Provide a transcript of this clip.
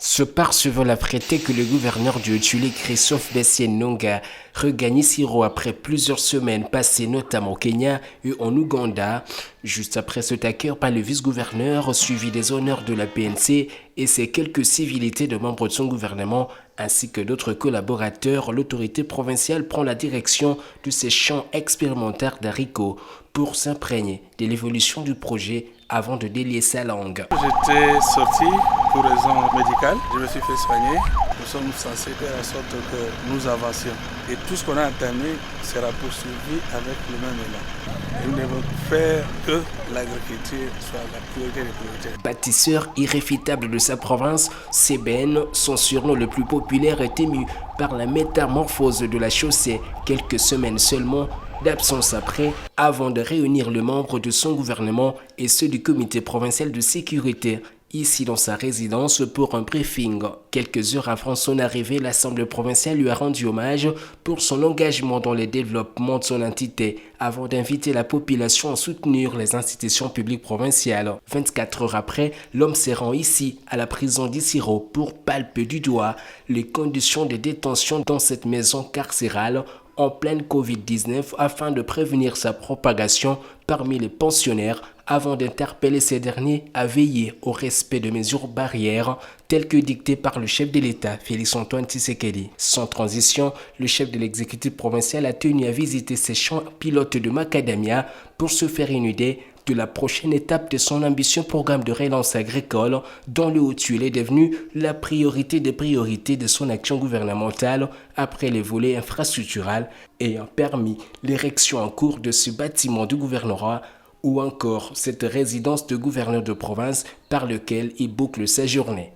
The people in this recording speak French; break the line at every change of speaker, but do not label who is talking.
Ce Parseval a prêté que le gouverneur du Haut-Tulé, Christophe Bessienne-Nonga, regagne Siro après plusieurs semaines passées notamment au Kenya et en Ouganda, juste après cet accueil par le vice-gouverneur, suivi des honneurs de la PNC et ses quelques civilités de membres de son gouvernement, ainsi que d'autres collaborateurs. L'autorité provinciale prend la direction de ces champs expérimentaires d'haricots pour s'imprégner de l'évolution du projet avant de délier sa langue.
J'étais sorti pour raison médicale, je me suis fait soigner. Nous sommes censés faire en sorte que nous avancions. Et tout ce qu'on a entamé sera poursuivi avec le même élan. Et nous devons faire que l'agriculture soit la priorité des priorités.
Bâtisseur irréfutable de sa province, CBN, son surnom le plus populaire, est ému par la métamorphose de la chaussée quelques semaines seulement d'absence après, avant de réunir les membres de son gouvernement et ceux du comité provincial de sécurité, ici dans sa résidence pour un briefing. Quelques heures avant son arrivée, l'Assemblée provinciale lui a rendu hommage pour son engagement dans le développement de son entité, avant d'inviter la population à soutenir les institutions publiques provinciales. 24 heures après, l'homme se rend ici, à la prison d'Issiro, pour palper du doigt les conditions de détention dans cette maison carcérale en pleine Covid-19 afin de prévenir sa propagation parmi les pensionnaires avant d'interpeller ces derniers à veiller au respect de mesures barrières telles que dictées par le chef de l'État, Félix-Antoine Tshisekedi. Sans transition, le chef de l'exécutif provincial a tenu à visiter ces champs pilotes de macadamia pour se faire une idée de la prochaine étape de son ambitieux programme de relance agricole dont le Haut-Tulé est devenu la priorité des priorités de son action gouvernementale après les volets infrastructurels ayant permis l'érection en cours de ce bâtiment du gouvernorat ou encore cette résidence de gouverneur de province par lequel il boucle sa journée.